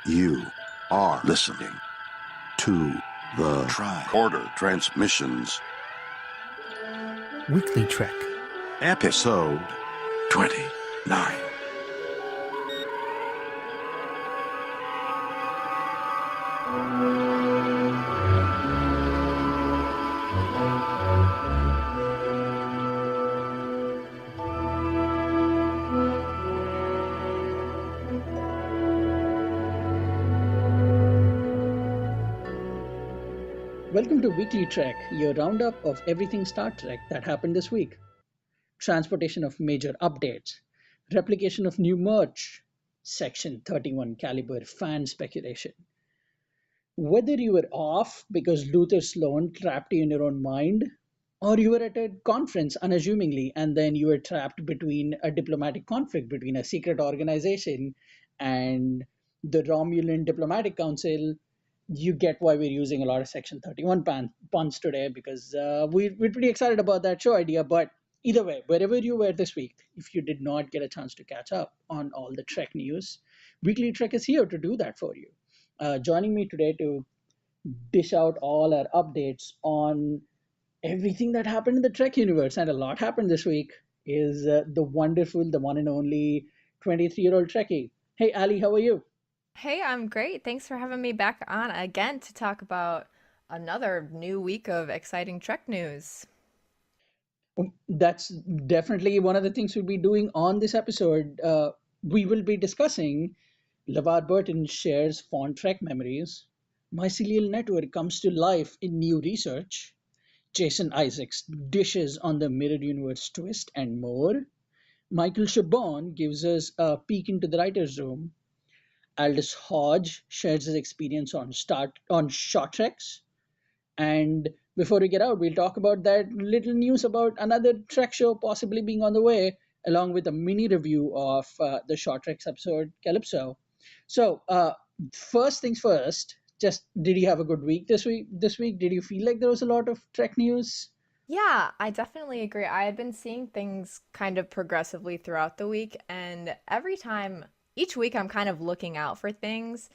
You are listening to the Tri-Order Transmissions WeeklyTrek, episode 29. Welcome to Weekly Trek, your roundup of everything Star Trek that happened this week. Transportation of major updates, replication of new merch, Section 31 caliber fan speculation. Whether you were off because Luther Sloan trapped you in your own mind, or you were at a conference unassumingly and then you were trapped between a diplomatic conflict between a secret organization and the Romulan Diplomatic Council, you get why we're using a lot of Section 31 puns today because we're pretty excited about that show idea. But either way, wherever you were this week, if you did not get a chance to catch up on all the Trek news, Weekly Trek is here to do that for you. Joining me today to dish out all our updates on everything that happened in the Trek universe, and a lot happened this week, is the wonderful, the one and only 23-year-old Trekkie. Hey, Ali, how are you? Hey, I'm great. Thanks for having me back on again to talk about another new week of exciting Trek news. That's definitely one of the things we'll be doing on this episode. We will be discussing LeVar Burton shares fond Trek memories, Mycellial network comes to life in new research, Jason Isaacs dishes on the Mirror Universe twist, and more. Michael Chabon gives us a peek into the writer's room. Aldis Hodge shares his experience on short treks. And before we get out, we'll talk about that little news about another Trek show possibly being on the way, along with a mini review of the short treks episode Calypso. So, first things first. Just did you have a good week this week? Did you feel like there was a lot of Trek news? Yeah, I definitely agree. I had been seeing things kind of progressively throughout the week, and each week I'm kind of looking out for things,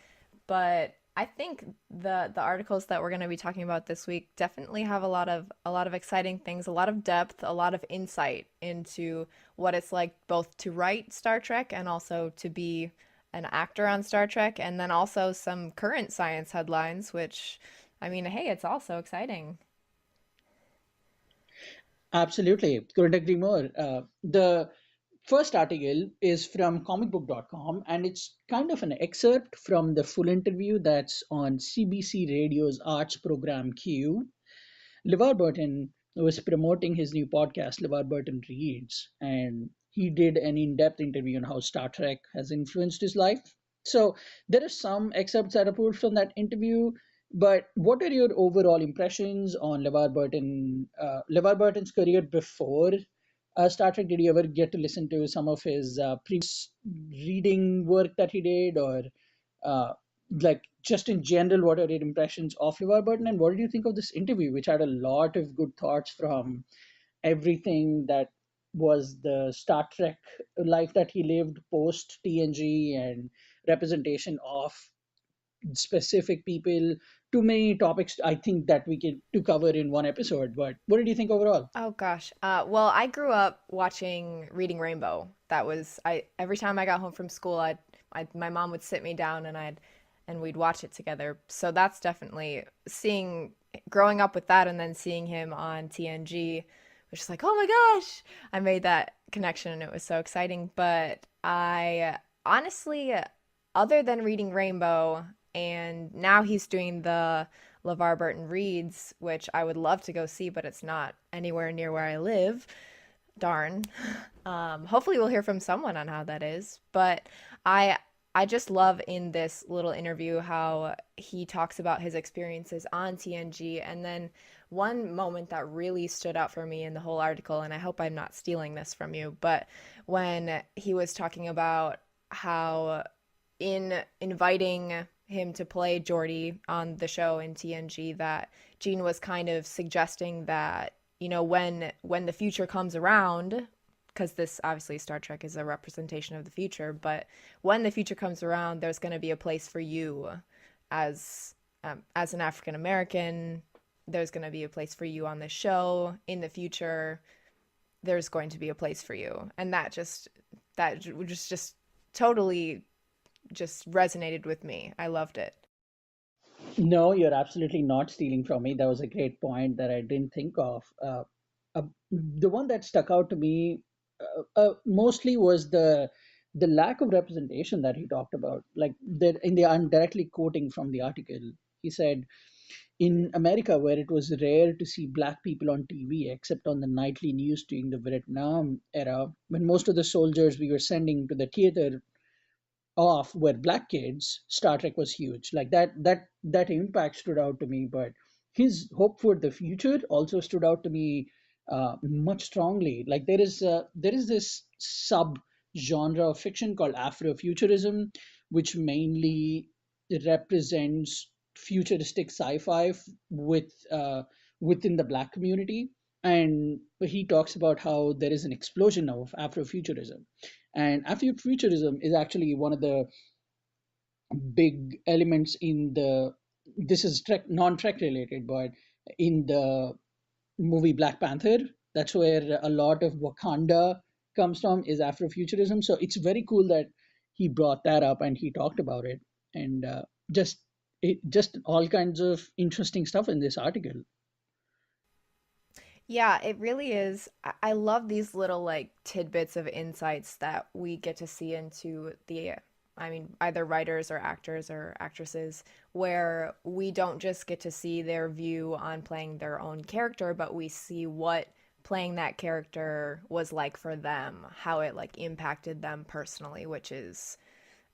but I think the articles that we're going to be talking about this week definitely have a lot of exciting things, a lot of depth, a lot of insight into what it's like both to write Star Trek and also to be an actor on Star Trek, and then also some current science headlines, which, I mean, hey, it's also exciting. Absolutely, couldn't agree more. The first article is from comicbook.com, and it's kind of an excerpt from the full interview that's on CBC Radio's arts program Q. LeVar Burton was promoting his new podcast, LeVar Burton Reads, and he did an in depth interview on how Star Trek has influenced his life. So there are some excerpts that are pulled from that interview, but what are your overall impressions on LeVar Burton's career before Star Trek? Did you ever get to listen to some of his previous reading work that he did, or uh, like just in general, what are your impressions of LeVar Burton, and what did you think of this interview, which had a lot of good thoughts from everything that was the Star Trek life that he lived post TNG and representation of specific people? Too many topics I think that we could to cover in one episode. But what did you think overall? Oh gosh. Well, I grew up watching Reading Rainbow. That was I every time I got home from school, my mom would sit me down and we'd watch it together. So that's definitely seeing growing up with that and then seeing him on TNG, which is like, "Oh my gosh." I made that connection and it was so exciting, but I honestly other than Reading Rainbow, and now he's doing the LeVar Burton Reads, which I would love to go see, but it's not anywhere near where I live. Darn. Hopefully we'll hear from someone on how that is. But I I just love in this little interview how he talks about his experiences on TNG, and then one moment that really stood out for me in the whole article, and I hope I'm not stealing this from you, but when he was talking about how in inviting him to play Geordi on the show in TNG, that Gene was kind of suggesting that, you know, when the future comes around, because this obviously Star Trek is a representation of the future, but when the future comes around, there's going to be a place for you as an African American. There's going to be a place for you on the show in the future. There's going to be a place for you, and that just totally just resonated with me. I loved it. No, you're absolutely not stealing from me. That was a great point that I didn't think of. The one that stuck out to me mostly was the lack of representation that he talked about. Like that, I'm directly quoting from the article. He said, in America, where it was rare to see black people on TV except on the nightly news during the Vietnam era, when most of the soldiers we were sending to the theater off were black kids, Star Trek was huge. Like that impact stood out to me. But his hope for the future also stood out to me much strongly. Like there is this sub genre of fiction called Afrofuturism, which mainly represents futuristic sci-fi within the black community. And he talks about how there is an explosion of Afrofuturism, and Afrofuturism is actually one of the big elements in the. This is Trek, non-Trek related, but in the movie Black Panther, that's where a lot of Wakanda comes from, is Afrofuturism. So it's very cool that he brought that up and he talked about it, and just just all kinds of interesting stuff in this article. Yeah, it really is. I love these little like tidbits of insights that we get to see into I mean, either writers or actors or actresses, where we don't just get to see their view on playing their own character, but we see what playing that character was like for them, how it like impacted them personally, which is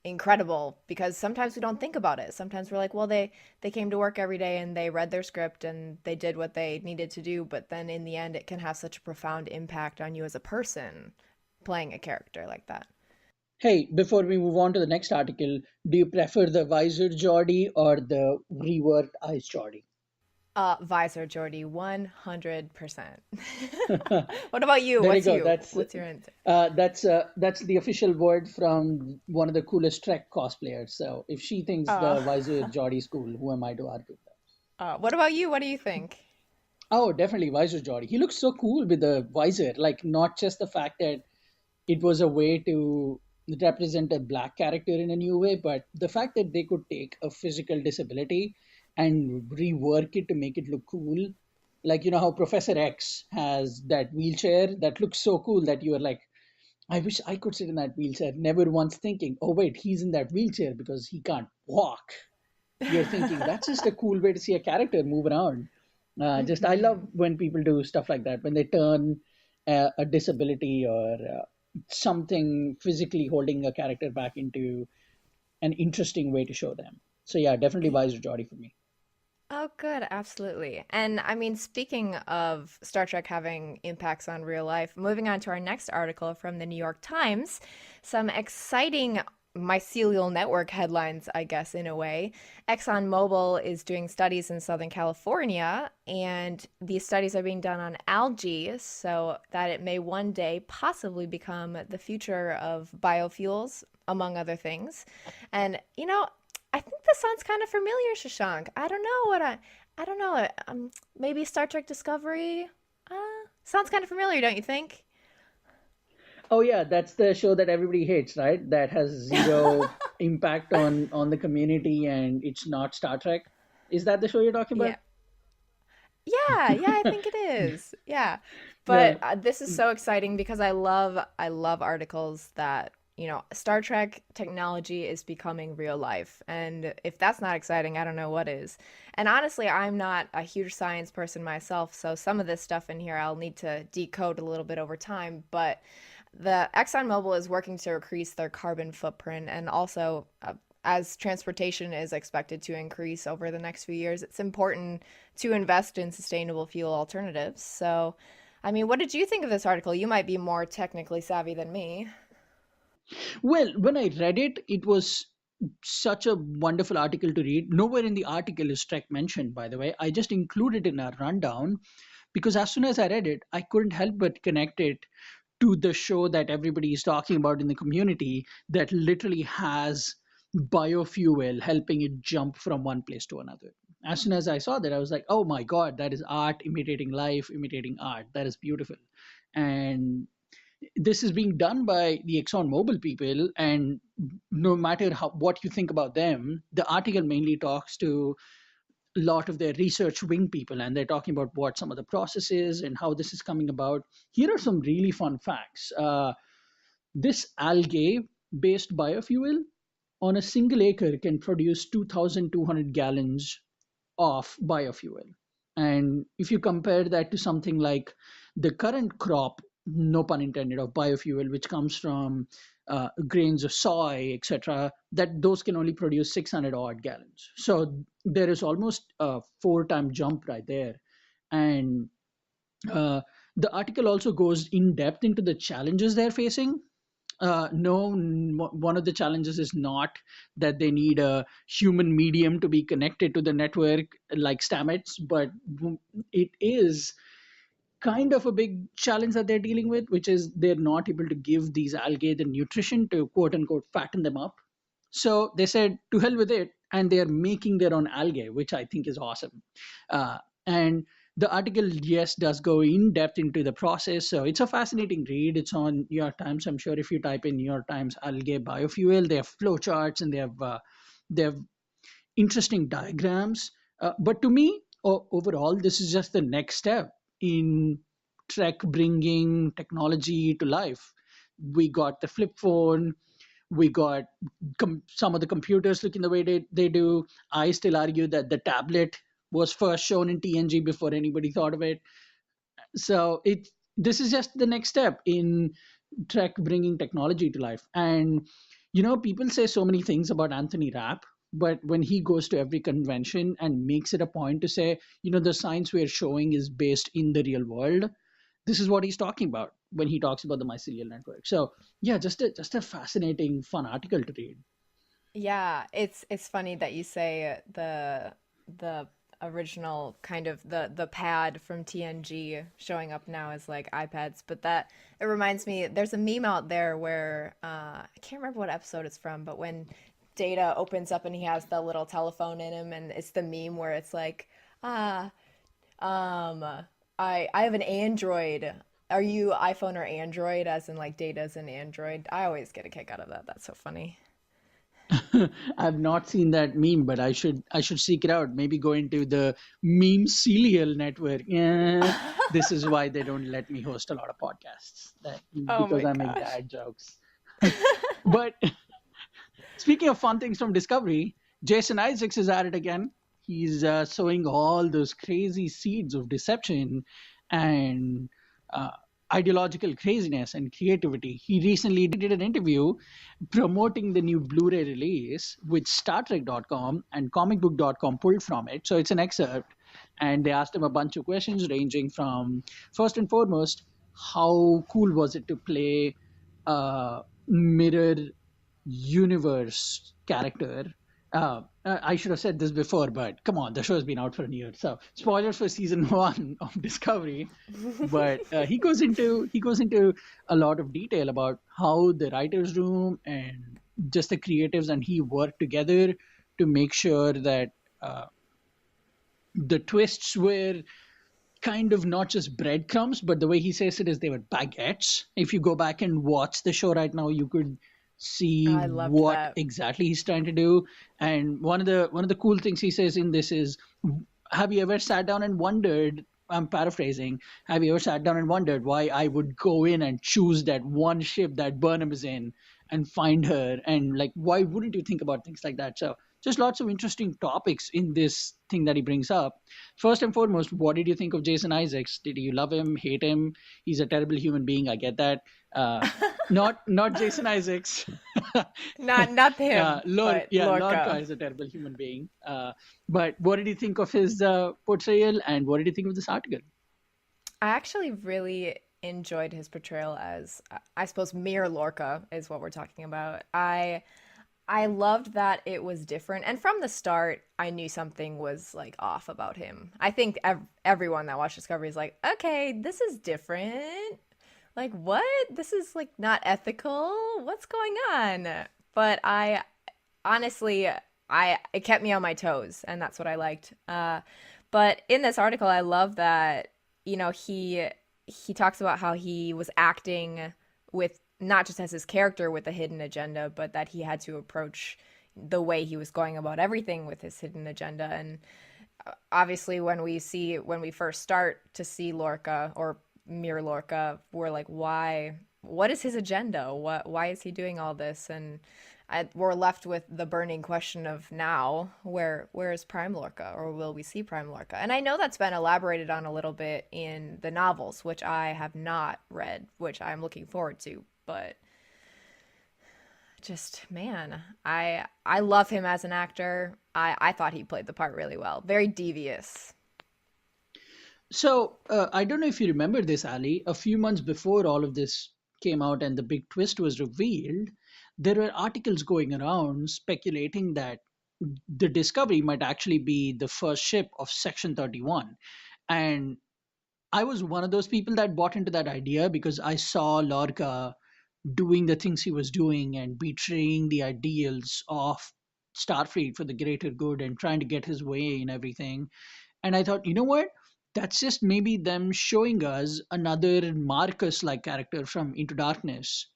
incredible because sometimes we don't think about it. Sometimes we're like, well, they came to work every day and they read their script and they did what they needed to do, but then in the end it can have such a profound impact on you as a person playing a character like that. Hey, before we move on to the next article, do you prefer the visor Geordie or the reworked eyes Geordie? Visor Jordy, 100%. What about you? There you What's go. you? What's your answer? That's the official word from one of the coolest Trek cosplayers. So if she thinks the Uh, visor Geordie is cool, who am I to argue with that? what about you? What do you think? Oh, definitely visor Geordie. He looks so cool with the visor. Like not just the fact that it was a way to represent a black character in a new way, but the fact that they could take a physical disability and rework it to make it look cool. Like, you know how Professor X has that wheelchair that looks so cool that you are like, I wish I could sit in that wheelchair, never once thinking, oh, wait, he's in that wheelchair because he can't walk. You're thinking that's just a cool way to see a character move around. Just I love Hmm. when people do stuff like that, when they turn a disability or something physically holding a character back into an interesting way to show them. So yeah, definitely Visor Jody for me. Oh, good, absolutely. And I mean, speaking of Star Trek having impacts on real life, moving on to our next article from the New York Times, some exciting mycelial network headlines, I guess, in a way. ExxonMobil is doing studies in Southern California, and these studies are being done on algae so that it may one day possibly become the future of biofuels, among other things. And, I think this sounds kind of familiar, Shashank. I don't know. Maybe Star Trek Discovery. Sounds kind of familiar, don't you think? Oh yeah, that's the show that everybody hates, right? That has zero impact on the community, and it's not Star Trek. Is that the show you're talking about? Yeah. Yeah, I think it is. Yeah. But No. this is so exciting because I love articles that, Star Trek technology is becoming real life. And if that's not exciting, I don't know what is. And honestly, I'm not a huge science person myself, so some of this stuff in here I'll need to decode a little bit over time, but the ExxonMobil is working to decrease their carbon footprint and also as transportation is expected to increase over the next few years, it's important to invest in sustainable fuel alternatives. So, I mean, what did you think of this article? You might be more technically savvy than me. Well, when I read it, it was such a wonderful article to read. Nowhere in the article is Trek mentioned, by the way. I just included it in a rundown because as soon as I read it, I couldn't help but connect it to the show that everybody is talking about in the community that literally has biofuel helping it jump from one place to another. As soon as I saw that, I was like, oh my God, that is art imitating life, imitating art. That is beautiful. And this is being done by the ExxonMobil people. And no matter what you think about them, the article mainly talks to a lot of their research wing people, and they're talking about what some of the processes and how this is coming about. Here are some really fun facts. This algae based biofuel on a single acre can produce 2,200 gallons of biofuel. And if you compare that to something like the current crop, no pun intended, of biofuel, which comes from grains of soy, etc., that those can only produce 600 odd gallons. So there is almost a 4-time jump right there. And uh, the article also goes in depth into the challenges they're facing. No, one of the challenges is not that they need a human medium to be connected to the network like Stamets, but it is kind of a big challenge that they're dealing with, which is they're not able to give these algae the nutrition to quote unquote fatten them up. So they said, to hell with it, and they are making their own algae, which I think is awesome. And the article, yes, does go in depth into the process. So it's a fascinating read. It's on New York Times. I'm sure if you type in New York Times algae biofuel, they have flowcharts and they have interesting diagrams. But to me, overall, this is just the next step in Trek bringing technology to life. We got the flip phone, we got some of the computers looking the way they do. I still argue that the tablet was first shown in TNG before anybody thought of it. So this is just the next step in Trek bringing technology to life. And people say so many things about Anthony Rapp, but when he goes to every convention and makes it a point to say, the science we're showing is based in the real world, this is what he's talking about when he talks about the mycelial network. So yeah, just a fascinating, fun article to read. Yeah, it's funny that you say the original kind of the pad from TNG showing up now as like iPads, but that it reminds me there's a meme out there where I can't remember what episode it's from, but when Data opens up and he has the little telephone in him, and it's the meme where it's like, ah, um, I have an Android. Are you iPhone or Android? As in like Data's an Android. I always get a kick out of that. That's so funny. I've not seen that meme, but I should seek it out. Maybe go into the Mycellial network. Yeah, this is why they don't let me host a lot of podcasts. Oh Because my I make gosh. dad jokes. But speaking of fun things from Discovery, Jason Isaacs is at it again. He's sowing all those crazy seeds of deception and uh, ideological craziness and creativity. He recently did an interview promoting the new Blu-ray release, which StarTrek.com and ComicBook.com pulled from it. So it's an excerpt, and they asked him a bunch of questions ranging from, first and foremost, how cool was it to play mirror universe character. I should have said this before, but come on, the show has been out for a year, so spoilers for season 1 of Discovery. But he goes into a lot of detail about how the writers' room and just the creatives and he worked together to make sure that uh, the twists were kind of not just breadcrumbs, but the way he says it is they were baguettes. If you go back and watch the show right now, you could see I loved what that. exactly he's trying to do. And one of the cool things he says in this is, have you ever sat down and wondered? I'm paraphrasing. Have you ever sat down and wondered why I would go in and choose that one ship that Burnham is in and find her? And like, why wouldn't you think about things like that? So just lots of interesting topics in this thing that he brings up. First and foremost, what did you think of Jason Isaacs? Did you love him, hate him? He's a terrible human being. I get that. Not Jason Isaacs. Not him, but Lorca Lorca. is a terrible human being. But what did you think of his portrayal, and what did you think of this article? I actually really enjoyed his portrayal as, I suppose, Mir Lorca is what we're talking about. I loved that it was different, and from the start, I knew something was like off about him. I think everyone that watched Discovery is like, okay, this is different. Like, what? This is like not ethical. What's going on? But I honestly, I it kept me on my toes, and that's what I liked. But in this article, I love that he talks about how he was acting with not just as his character with a hidden agenda, but that he had to approach the way he was going about everything with his hidden agenda. And obviously, when we first start to see Lorca or Mir Lorca, we're like, why? What is his agenda? Why is he doing all this? And we're left with the burning question of now, where is Prime Lorca, or will we see Prime Lorca? And I know that's been elaborated on a little bit in the novels, which I have not read, which I'm looking forward to. But just man, I love him as an actor. I thought he played the part really well. Very devious. So I don't know if you remember this, Ali. A few months before all of this came out and the big twist was revealed, there were articles going around speculating that the Discovery might actually be the first ship of Section 31. And I was one of those people that bought into that idea because I saw Lorca doing the things he was doing and betraying the ideals of Starfleet for the greater good and trying to get his way in everything. And I thought, you know what? That's just maybe them showing us another Marcus like character from Into Darkness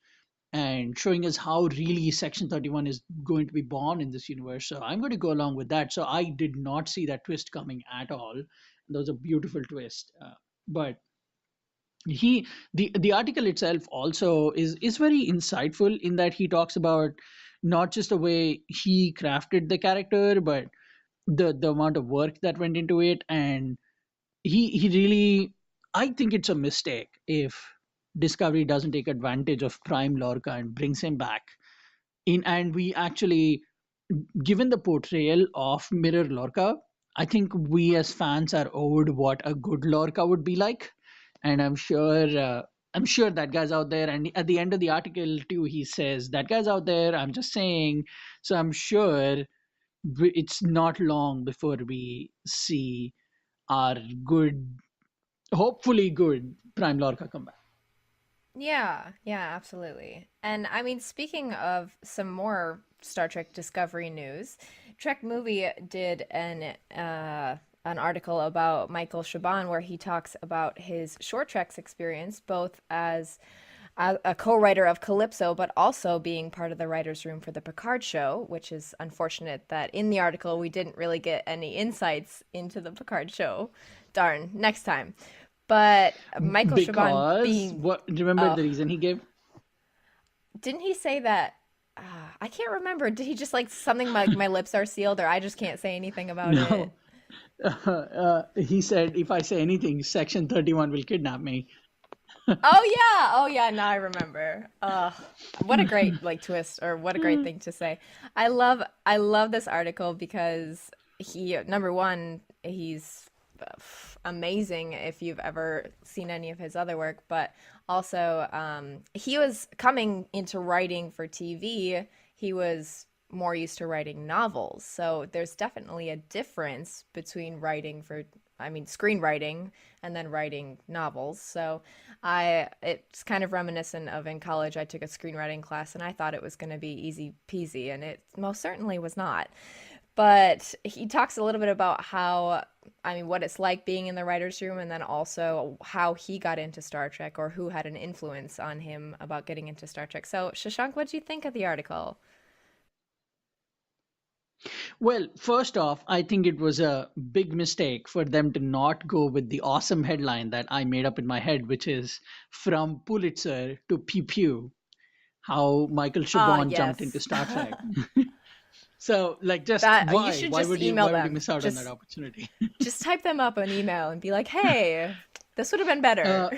and showing us how really Section 31 is going to be born in this universe. So I'm going to go along with that. So I did not see that twist coming at all. That was a beautiful twist. But he the article itself also is very insightful in that he talks about not just the way he crafted the character, but the amount of work that went into it. And he really, I think it's a mistake if Discovery doesn't take advantage of Prime Lorca and brings him back in. And we actually, given the portrayal of Mirror Lorca, I think we as fans are owed what a good Lorca would be like. And I'm sure that guy's out there. And at the end of the article too, he says that guy's out there. I'm just saying. So I'm sure it's not long before we see our good, hopefully good Prime Lorca come back. Yeah, yeah, absolutely. And I mean, speaking of some more Star Trek Discovery news, Trek Movie did an article about Michael Chabon where he talks about his short treks experience, both as a co-writer of Calypso, but also being part of the writers' room for the Picard show, which is unfortunate that in the article we didn't really get any insights into the Picard show. Darn, next time. But Michael Chabon Because being, what? Remember oh, the reason he gave? didn't he say that? I can't remember. Did he just like something like my lips are sealed, or I just can't say anything about it? No. He said, if I say anything, Section 31 will kidnap me. Oh yeah, now I remember. What a great like twist, or what a great thing to say. I love this article because he, number one, he's amazing if you've ever seen any of his other work, but also he was coming into writing for TV. He was more used to writing novels, so there's definitely a difference between screenwriting and then writing novels. So it's kind of reminiscent of in college, I took a screenwriting class and I thought it was going to be easy peasy, and it most certainly was not. But he talks a little bit about what it's like being in the writer's room, and then also how he got into Star Trek, or who had an influence on him about getting into Star Trek. So, Shashank, what do you think of the article? Well, first off, I think it was a big mistake for them to not go with the awesome headline that I made up in my head, which is From Pulitzer to Pew Pew, how Michael Ah, Chabon jumped into yes. Star Trek. So, like, just That you why? should Why just would you? email Why would you them. miss out on that opportunity? Just type them up an email and be like, "Hey, this would have been better." Uh,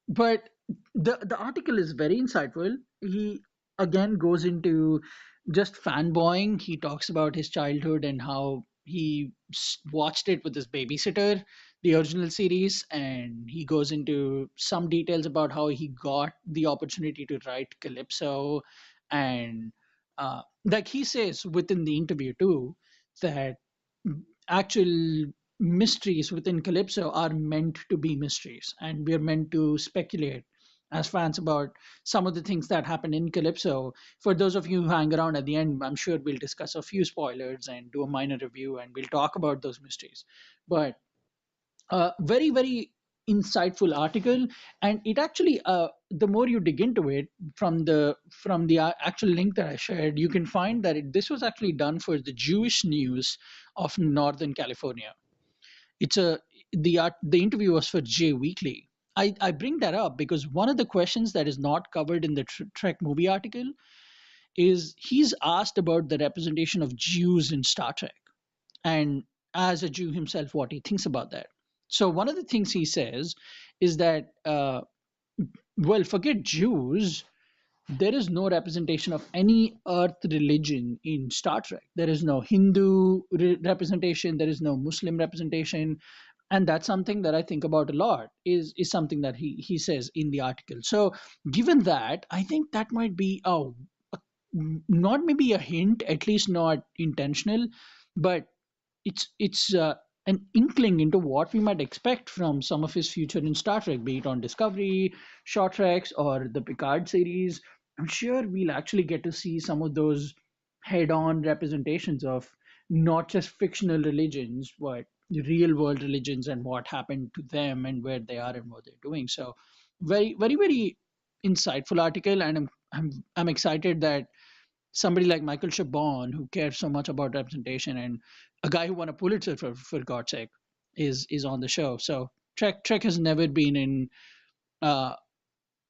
but the article is very insightful. He again goes into just fanboying. He talks about his childhood and how he watched it with his babysitter, the original series, and he goes into some details about how he got the opportunity to write Calypso. And like he says within the interview too, that actual mysteries within Calypso are meant to be mysteries, and we're meant to speculate as fans about some of the things that happened in Calypso. For those of you who hang around at the end, I'm sure we'll discuss a few spoilers and do a minor review, and we'll talk about those mysteries. But very very insightful article, and it actually the more you dig into it from the actual link that I shared, you can find that this was actually done for the Jewish News of Northern California. It's a the interview was for J Weekly. I bring that up because one of the questions that is not covered in the Trek movie article is he's asked about the representation of Jews in Star Trek, and as a Jew himself, what he thinks about that. So one of the things he says is that, well, forget Jews. There is no representation of any Earth religion in Star Trek. There is no Hindu representation. There is no Muslim representation, and that's something that I think about a lot. Is something that he says in the article. So given that, I think that might be not maybe a hint, at least not intentional, but it's an inkling into what we might expect from some of his future in Star Trek, be it on Discovery, Short Treks, or the Picard series. I'm sure we'll actually get to see some of those head-on representations of not just fictional religions, but real-world religions and what happened to them and where they are and what they're doing. So, very, very, very insightful article, and I'm excited that somebody like Michael Chabon, who cares so much about representation, and a guy who won a Pulitzer for God's sake, is on the show. So Trek has never been in uh,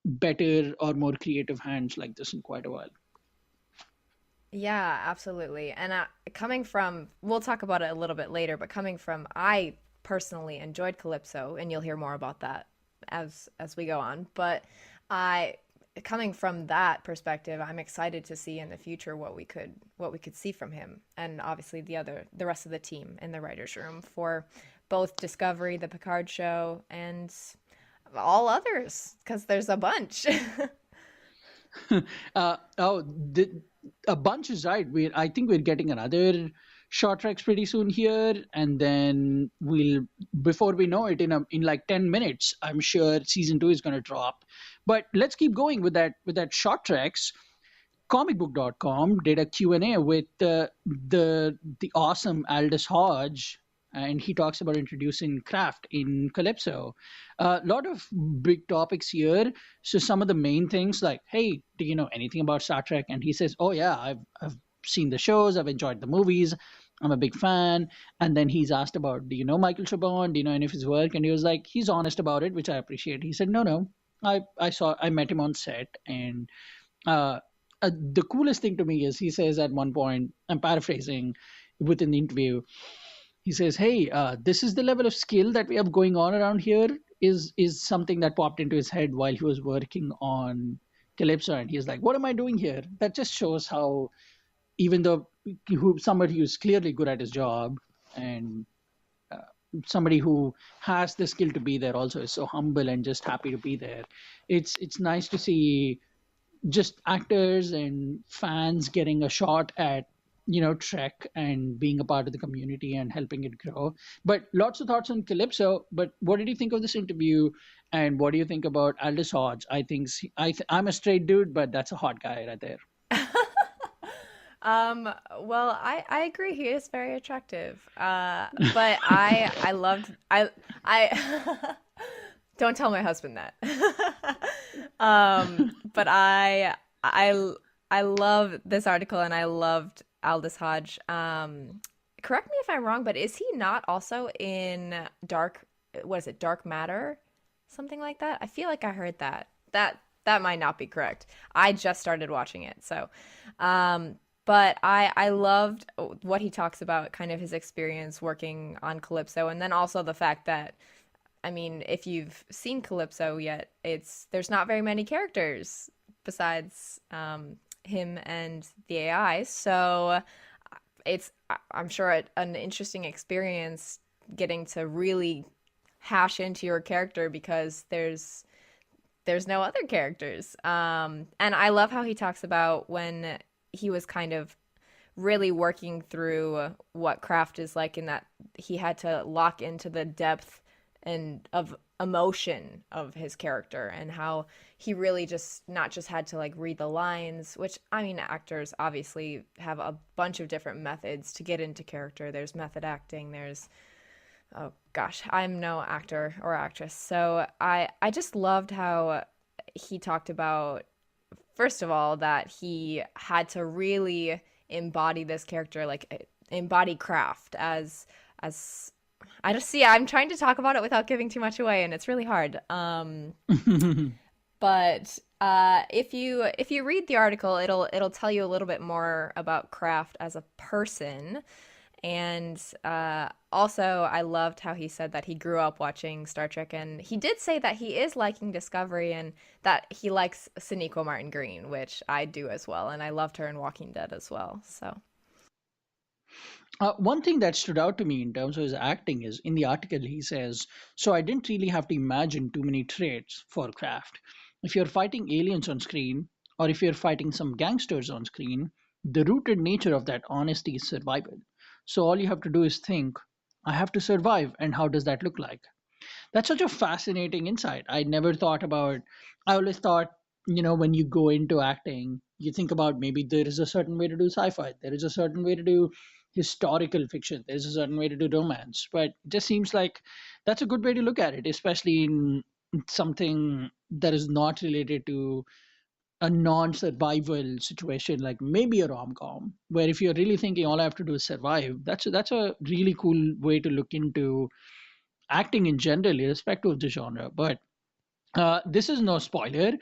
better or more creative hands like this in quite a while. Yeah, absolutely. And coming from, we'll talk about it a little bit later, but coming from, I personally enjoyed Calypso, and you'll hear more about that as we go on. But I, coming from that perspective, I'm excited to see in the future what we could see from him, and obviously the rest of the team in the writers' room for both Discovery, the Picard show, and all others, because there's a bunch. Oh, a bunch is right. I think we're getting another short tracks pretty soon here, and then before we know it, in like 10 minutes, I'm sure season 2 is going to drop. But let's keep going with that short tracks. Comicbook.com did a Q&A with the awesome Aldis Hodge, and he talks about introducing craft in Calypso. A lot of big topics here. So some of the main things like, hey, do you know anything about Star Trek? And he says, oh yeah, I've seen the shows, I've enjoyed the movies, I'm a big fan. And then he's asked about, do you know Michael Chabon? Do you know any of his work? And he was like, he's honest about it, which I appreciate. He said, no, I met him on set, and uh, the coolest thing to me is he says at one point, I'm paraphrasing within the interview, he says, hey, this is the level of skill that we have going on around here, is something that popped into his head while he was working on Calypso. And he's like, what am I doing here? That just shows how, even though somebody who's clearly good at his job, and somebody who has the skill to be there also is so humble and just happy to be there. It's nice to see just actors and fans getting a shot at Trek and being a part of the community and helping it grow. But lots of thoughts on Calypso. But what did you think of this interview, and what do you think about Aldous Hodge? I'm a straight dude, but that's a hot guy right there. Well, I agree. He is very attractive. But I loved I don't tell my husband that. But I love this article, and I loved Aldous Hodge. Correct me if I'm wrong, but is he not also in what is it, Dark Matter? Something like that? I feel like I heard that. That might not be correct. I just started watching it, so but I loved what he talks about, kind of his experience working on Calypso, and then also the fact that, I mean, if you've seen Calypso yet, there's not very many characters besides him and the AI. So I'm sure an interesting experience getting to really hash into your character, because there's no other characters. And I love how he talks about when he was kind of really working through what craft is like, in that he had to lock into the depth and of emotion of his character, and how he really just not just had to like read the lines, which I mean actors obviously have a bunch of different methods to get into character. There's method acting, there's oh gosh, I'm no actor or actress. So I just loved how he talked about, first of all, that he had to really embody this character, like embody craft as I just see I'm trying to talk about it without giving too much away, and it's really hard. But if you read the article, it'll tell you a little bit more about Kraft as a person. And also, I loved how he said that he grew up watching Star Trek, and he did say that he is liking Discovery and that he likes Sonequa Martin Green, which I do as well, and I loved her in Walking Dead as well. So One thing that stood out to me in terms of his acting is in the article he says, so I didn't really have to imagine too many traits for Kraft. If you're fighting aliens on screen, or if you're fighting some gangsters on screen, the rooted nature of that honesty is survival. So all you have to do is think, I have to survive, and how does that look like? That's such a fascinating insight. I never thought about. I always thought, when you go into acting, you think about maybe there is a certain way to do sci-fi, there is a certain way to do historical fiction, there's a certain way to do romance. But it just seems like that's a good way to look at it, especially in something that is not related to a non-survival situation, like maybe a rom-com, where if you're really thinking all I have to do is survive, that's a really cool way to look into acting in general, irrespective of the genre. But this is no spoiler.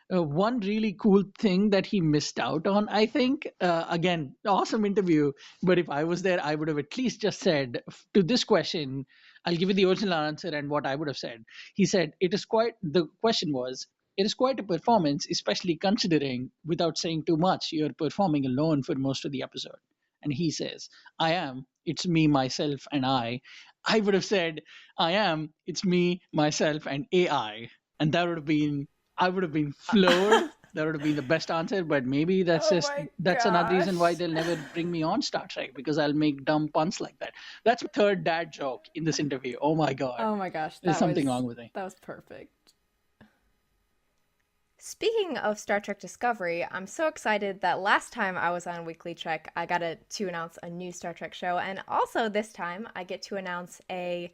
One really cool thing that he missed out on, I think, again, awesome interview. But if I was there, I would have at least just said to this question, I'll give you the original answer and what I would have said. He said, the question was, it is quite a performance, especially considering, without saying too much, you're performing alone for most of the episode. And he says, I am, it's me, myself, and I. I would have said, I am, it's me, myself, and AI. And that would have been, I would have been floored. That would have been the best answer. But maybe oh my that's another reason why gosh. they'll never bring me on Star Trek, because I'll make dumb puns like that. That's my third dad joke in this interview. Oh my God. Oh my gosh, There's something wrong with me. that was perfect. Speaking of Star Trek Discovery, I'm so excited that last time I was on Weekly Trek, I got to announce a new Star Trek show, and also this time I get to announce a,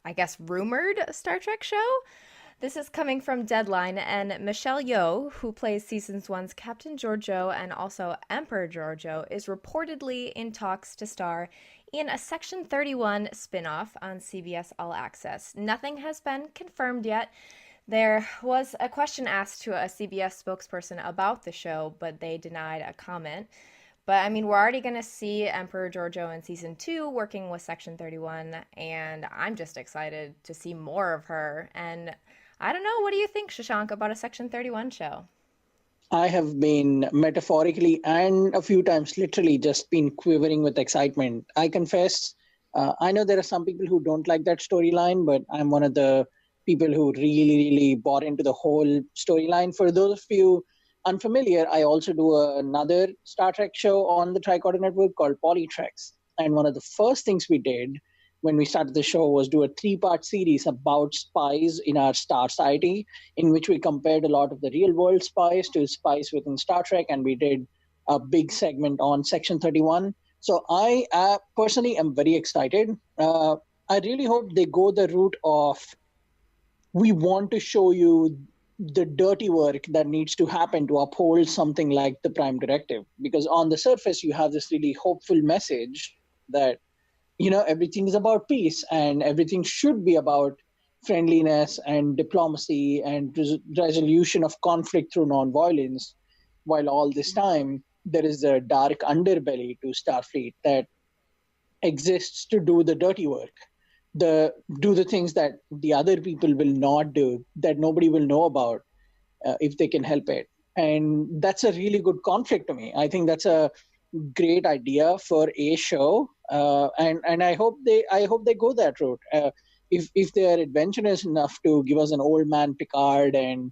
I guess, rumored Star Trek show. This is coming from Deadline, and Mycellial, Yeoh, who plays Season 1's Captain Georgiou and also Emperor Georgiou, is reportedly in talks to star in a Section 31 spin-off on CBS All Access. Nothing has been confirmed yet. There was a question asked to a CBS spokesperson about the show, but they denied a comment. But I mean, we're already going to see Emperor Georgiou in Season 2 working with Section 31, and I'm just excited to see more of her. And I don't know, what do you think, Shashank, about a Section 31 show? I have been metaphorically and a few times literally just been quivering with excitement. I confess, I know there are some people who don't like that storyline, but I'm one of the people who really, really bought into the whole storyline. For those of you unfamiliar, I also do another Star Trek show on the Tricorder Network called WeeklyTreks. And one of the first things we did when we started the show was do a 3-part series about spies in our star society, in which we compared a lot of the real world spies to spies within Star Trek, and we did a big segment on Section 31. So I personally am very excited. I really hope they go the route of, we want to show you the dirty work that needs to happen to uphold something like the Prime Directive. Because on the surface, you have this really hopeful message that, everything is about peace and everything should be about friendliness and diplomacy and resolution of conflict through nonviolence. While all this time, there is a dark underbelly to Starfleet that exists to do the dirty work. Do the things that the other people will not do, that nobody will know about if they can help it. And that's a really good conflict to me. I think that's a great idea for a show, and I hope they go that route. If they are adventurous enough to give us an old man Picard and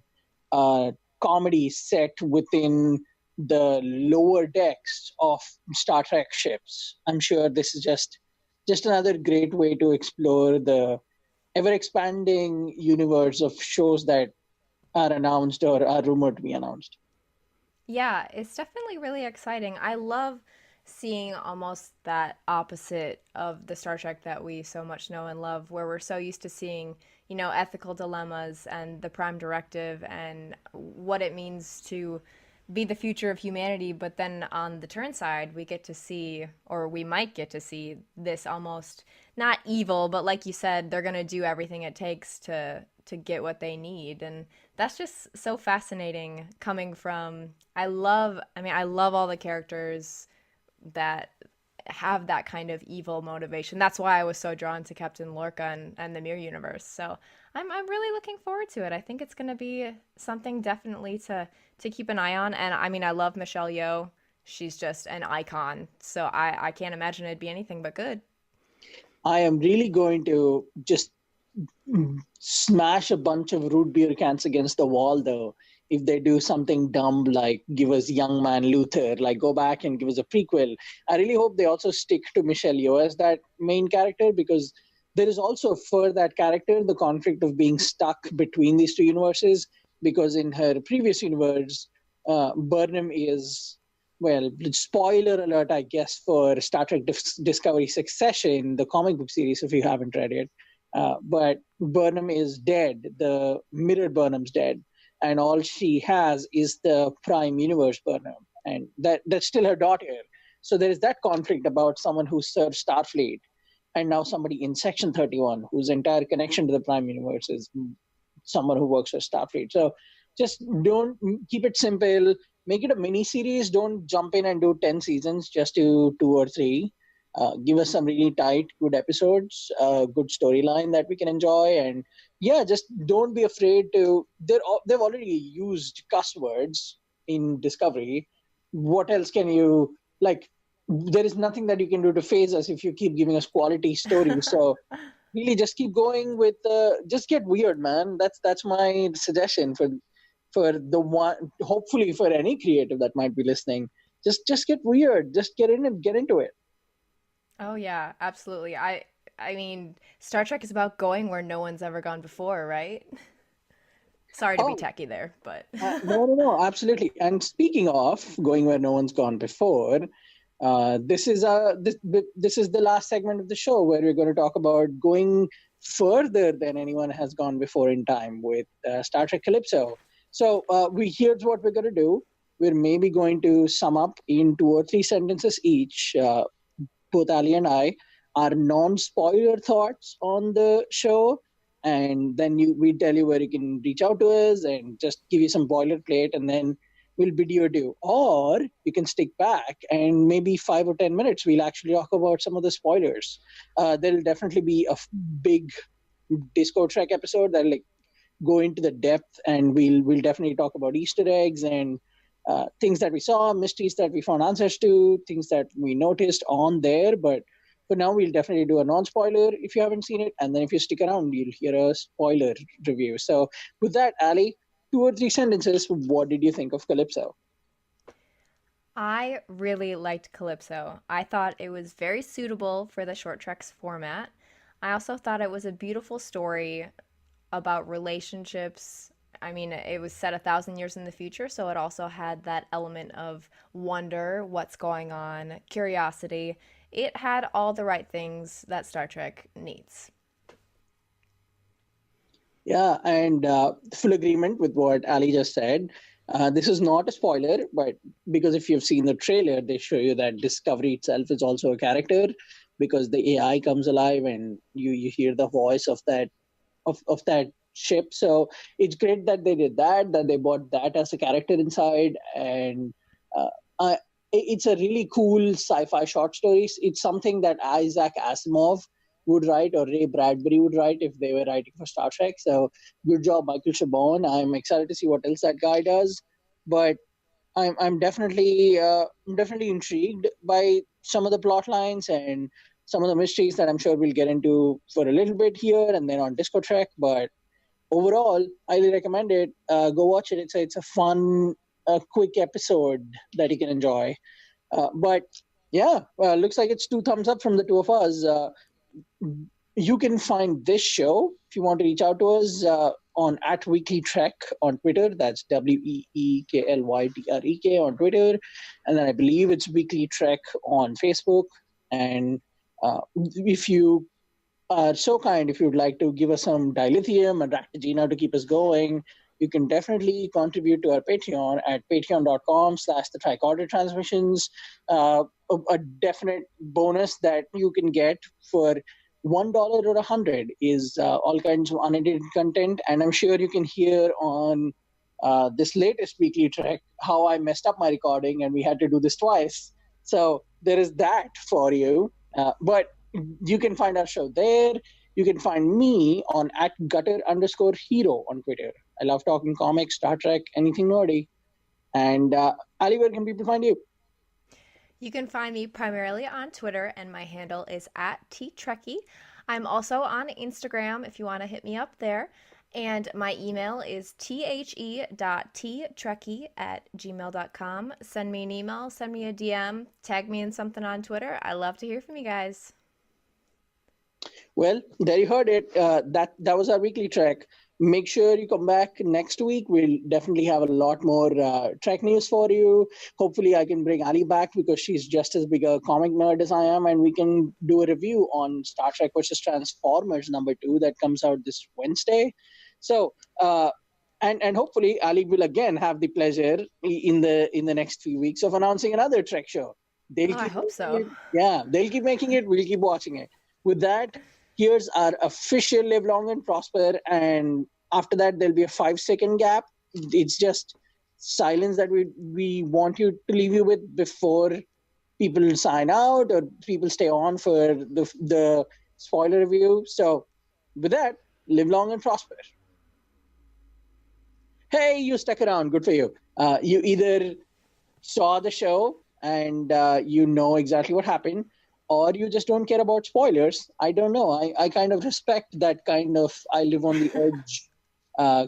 comedy set within the lower decks of Star Trek ships, I'm sure this is just another great way to explore the ever-expanding universe of shows that are announced or are rumored to be announced. Yeah, it's definitely really exciting. I love seeing almost that opposite of the Star Trek that we so much know and love, where we're so used to seeing, ethical dilemmas and the Prime Directive and what it means to be the future of humanity. But then on the turn side, we get to see, or we might get to see, this almost not evil, but like you said, they're going to do everything it takes to get what they need. And that's just so fascinating coming from I love all the characters that have that kind of evil motivation. That's why I was so drawn to Captain Lorca and the Mirror Universe. So I'm really looking forward to it. I think it's going to be something definitely to keep an eye on. And I love Michelle Yeoh. She's just an icon. So I can't imagine it'd be anything but good. I am really going to just smash a bunch of root beer cans against the wall, though, if they do something dumb like give us Young Man Luther, like go back and give us a prequel. I really hope they also stick to Michelle Yeoh as that main character, because there is also for that character the conflict of being stuck between these two universes, because in her previous universe, Burnham is, well, spoiler alert, I guess, for Star Trek Discovery Succession, the comic book series, if you haven't read it. But Burnham is dead. The mirror Burnham's dead. And all she has is the Prime Universe Burnham. And that's still her daughter. So there is that conflict about someone who served Starfleet and now somebody in Section 31 whose entire connection to the Prime Universe is someone who works for Starfleet. So just don't keep it simple. Make it a mini series. Don't jump in and do 10 seasons, just do 2 or 3. Give us some really tight, good episodes, good storyline that we can enjoy. And yeah, just don't be afraid to. They've already used cuss words in Discovery. What else can you, like? There is nothing that you can do to phase us if you keep giving us quality stories. So really, just keep going with. Just get weird, man. That's my suggestion for the one. Hopefully, for any creative that might be listening, just get weird. Just get in and get into it. Oh yeah, absolutely. I mean, Star Trek is about going where no one's ever gone before, right? Sorry to be Oh, techie there, but no, absolutely. And speaking of going where no one's gone before, this is the last segment of the show where we're going to talk about going further than anyone has gone before in time with Star Trek Calypso. So here's what we're going to do. We're maybe going to sum up in 2 or 3 sentences each. Both Ali and I, our non-spoiler thoughts on the show, and then we tell you where you can reach out to us and just give you some boilerplate, and then we'll bid you adieu. Or you can stick back and maybe 5 or 10 minutes we'll actually talk about some of the spoilers. There'll definitely be a big Disco Trek episode that'll like go into the depth, and we'll definitely talk about Easter eggs and things that we saw, mysteries that we found answers to, things that we noticed on there. But for now, we'll definitely do a non-spoiler if you haven't seen it, and then if you stick around, you'll hear a spoiler review. So with that, Ali, 2 or 3 sentences. What did you think of Calypso? I really liked Calypso. I thought it was very suitable for the short treks format. I also thought it was a beautiful story about relationships. I mean, it was set 1,000 years in the future, so it also had that element of wonder, what's going on, curiosity. It had all the right things that Star Trek needs. Yeah, and full agreement with what Ali just said. This is not a spoiler, but because if you've seen the trailer, they show you that Discovery itself is also a character, because the AI comes alive and you hear the voice of that ship. So it's great that they did that they brought that as a character inside. And uh, I, it's a really cool sci-fi short story. It's something that Isaac Asimov would write, or Ray Bradbury would write if they were writing for Star Trek. So good job, Michael Chabon. I'm excited to see what else that guy does. But I'm definitely intrigued by some of the plot lines and some of the mysteries that I'm sure we'll get into for a little bit here and then on Disco Trek. But overall, highly recommend it. Go watch it. It's a fun, quick episode that you can enjoy. But yeah, looks like it's 2 thumbs up from the two of us. You can find this show if you want to reach out to us on @WeeklyTrek on Twitter. That's WeeklyTrek on Twitter. And then I believe it's Weekly Trek on Facebook. And if you are so kind, if you'd like to give us some dilithium and Ractagina to keep us going, you can definitely contribute to our Patreon at patreon.com/the tricorder transmissions. A definite bonus that you can get for $1 or $100 is all kinds of unedited content. And I'm sure you can hear on this latest Weekly Trek how I messed up my recording and we had to do this twice. So there is that for you. But you can find our show there. You can find me on @gutter_hero on Twitter. I love talking comics, Star Trek, anything nerdy. And Ali, where can people find you? You can find me primarily on Twitter, and my handle is @Trekkie. I'm also on Instagram if you want to hit me up there. And my email is the.trekkie@gmail.com. Send me an email, send me a DM, tag me in something on Twitter. I love to hear from you guys. Well, there you heard it. That was our Weekly Trek. Make sure you come back next week. We'll definitely have a lot more Trek news for you. Hopefully, I can bring Ali back because she's just as big a comic nerd as I am, and we can do a review on Star Trek versus Transformers #2 that comes out this Wednesday. So, and hopefully, Ali will again have the pleasure in the next few weeks of announcing another Trek show. I hope so. Yeah, they'll keep making it. We'll keep watching it. With that, here's our official Live Long and Prosper. And after that, there'll be a 5-second gap. It's just silence that we want you to leave you with before people sign out or people stay on for the spoiler review. So with that, live long and prosper. Hey, you stuck around. Good for you. You either saw the show and you know exactly what happened, or you just don't care about spoilers. I don't know. I kind of respect that kind of I live on the edge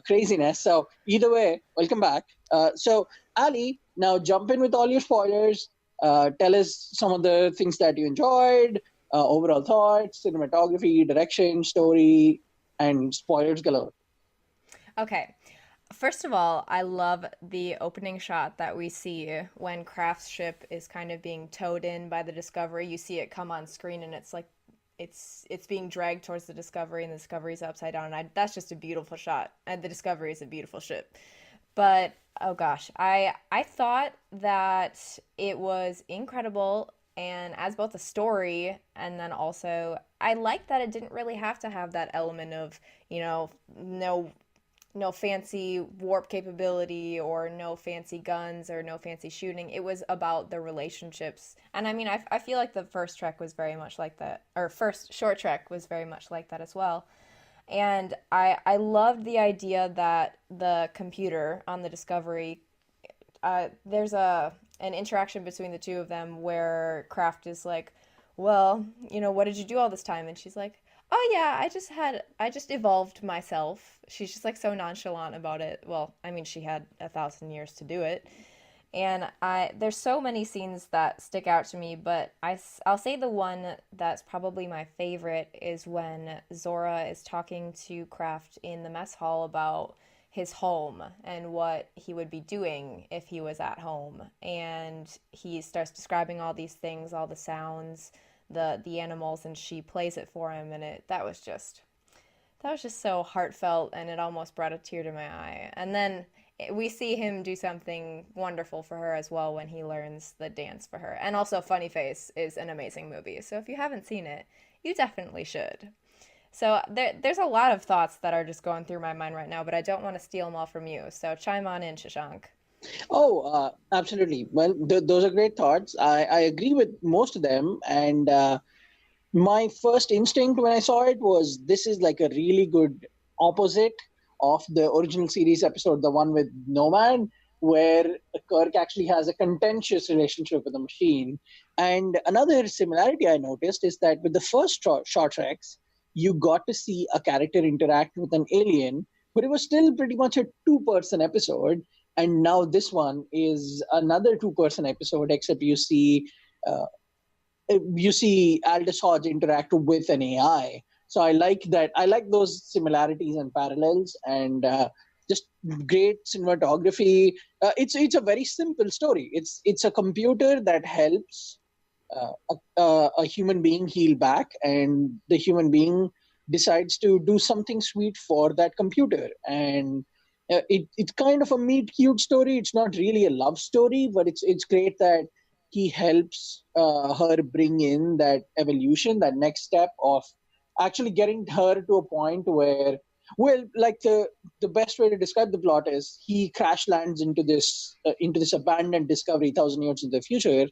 craziness. So either way, welcome back. So Ali, now jump in with all your spoilers. Tell us some of the things that you enjoyed, overall thoughts, cinematography, direction, story, and spoilers galore. Okay. First of all, I love the opening shot that we see when Kraft's ship is kind of being towed in by the Discovery. You see it come on screen, and it's like it's being dragged towards the Discovery, and the Discovery's upside down. And that's just a beautiful shot. And the Discovery is a beautiful ship. But oh gosh, I thought that it was incredible, and as both a story and then also I liked that it didn't really have to have that element of, no fancy warp capability or no fancy guns or no fancy shooting. It was about the relationships. And I mean, I feel like the first Trek was very much like that, or first short Trek was very much like that as well. And I loved the idea that the computer on the Discovery, there's an interaction between the two of them where Kraft is like, well, what did you do all this time? And she's like, oh yeah, I just evolved myself. She's just like so nonchalant about it. Well, I mean, she had 1,000 years to do it. And there's so many scenes that stick out to me, but I'll say the one that's probably my favorite is when Zora is talking to Kraft in the mess hall about his home and what he would be doing if he was at home. And he starts describing all these things, all the sounds, the animals, and she plays it for him, and that was just so heartfelt, and it almost brought a tear to my eye. And then we see him do something wonderful for her as well when he learns the dance for her. And also Funny Face is an amazing movie, so if you haven't seen it, you definitely should. So there's a lot of thoughts that are just going through my mind right now, but I don't want to steal them all from you, so chime on in, Shashank. Oh, absolutely. Well, those are great thoughts. I agree with most of them. And my first instinct when I saw it was this is like a really good opposite of the original series episode, the one with Nomad, where Kirk actually has a contentious relationship with the machine. And another similarity I noticed is that with the first short treks, you got to see a character interact with an alien, but it was still pretty much a two-person episode. And now this one is another two-person episode, except you see Aldis Hodge interact with an AI. So I like that. I like those similarities and parallels, and just great cinematography. It's a very simple story. It's a computer that helps a human being heal back, and the human being decides to do something sweet for that computer. And it's kind of a meet cute story. It's not really a love story, but it's great that he helps her bring in that evolution, that next step of actually getting her to a point where, well, like the best way to describe the plot is he crash lands into this abandoned Discovery 1,000 years in the future,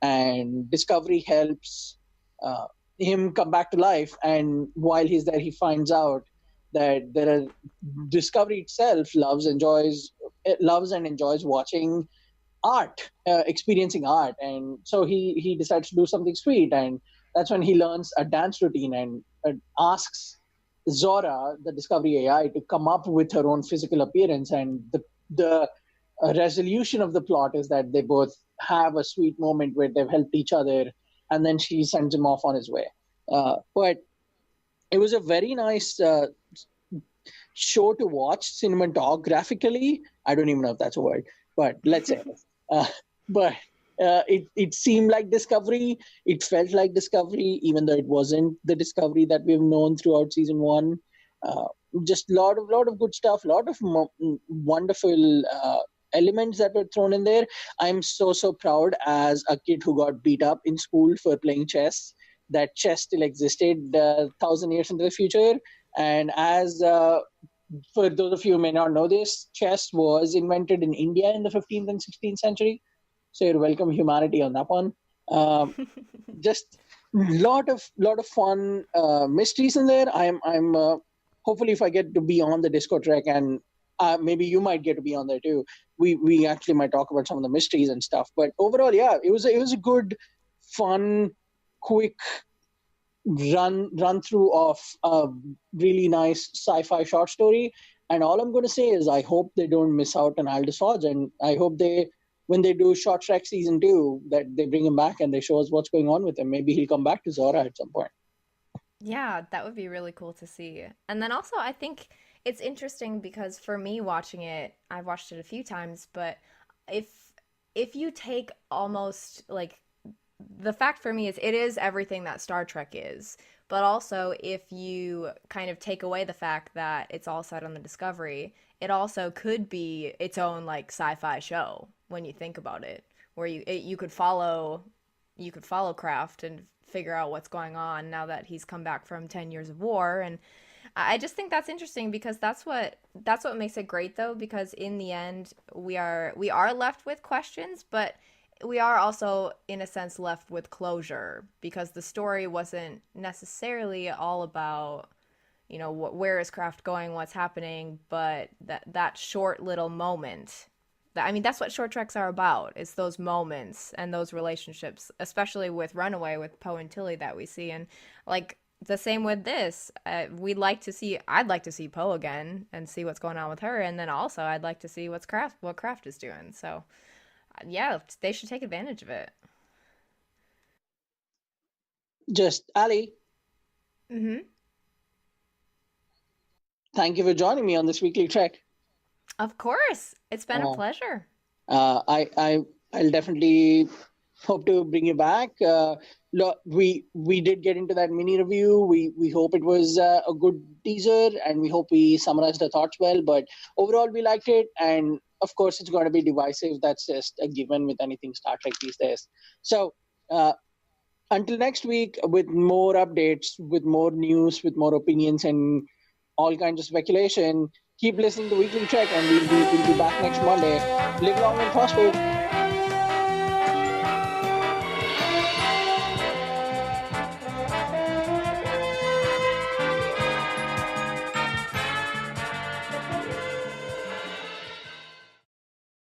and Discovery helps uh, him come back to life. And while he's there, he finds out that Discovery itself loves and enjoys watching art, experiencing art, and so he decides to do something sweet, and that's when he learns a dance routine and asks Zora, the Discovery AI, to come up with her own physical appearance. And the resolution of the plot is that they both have a sweet moment where they've helped each other, and then she sends him off on his way. But it was a very nice show to watch cinematographically. I don't even know if that's a word, but let's say. Uh, but it seemed like Discovery. It felt like Discovery, even though it wasn't the Discovery that we've known throughout season one. Just lot of good stuff, lot of wonderful elements that were thrown in there. I'm so proud as a kid who got beat up in school for playing chess, that chess still existed 1,000 years into the future. And as for those of you who may not know this, chess was invented in India in the 15th and 16th century. So you're welcome, humanity, on that one. Just lot of fun mysteries in there. I'm hopefully, if I get to be on the Disco Trek, and maybe you might get to be on there too, we actually might talk about some of the mysteries and stuff. But overall, yeah, it was a good, fun, quick run through of a really nice sci-fi short story. And all I'm going to say is I hope they don't miss out on Aldis Hodge, and I hope when they do Short Trek season 2, that they bring him back and they show us what's going on with him. Maybe he'll come back to Zora at some point. Yeah, that would be really cool to see. And then also, I think it's interesting because for me watching it, I've watched it a few times, but if you take almost like the fact for me is it is everything that Star Trek is. But also, if you kind of take away the fact that it's all set on the Discovery, it also could be its own like sci-fi show when you think about it, where you could follow Kraft and figure out what's going on now that he's come back from 10 years of war. And I just think that's interesting because that's what makes it great, though, because in the end we are left with questions, but we are also, in a sense, left with closure because the story wasn't necessarily all about, where is Kraft going, what's happening, but that short little moment. That's what short treks are about. It's those moments and those relationships, especially with Runaway, with Poe and Tilly that we see. And like the same with this, I'd like to see Poe again and see what's going on with her. And then also I'd like to see what Kraft is doing. So yeah, they should take advantage of it. Just Ali, thank you for joining me on this weekly trek. Of course, it's been a pleasure. I'll definitely hope to bring you back. We did get into that mini review. We hope it was a good teaser, and we hope we summarized the thoughts well. But overall, we liked it, and of course, it's going to be divisive. That's just a given with anything Star Trek these days. So until next week, with more updates, with more news, with more opinions, and all kinds of speculation, keep listening to Weekly Trek, and we'll be back next Monday. Live long and prosper.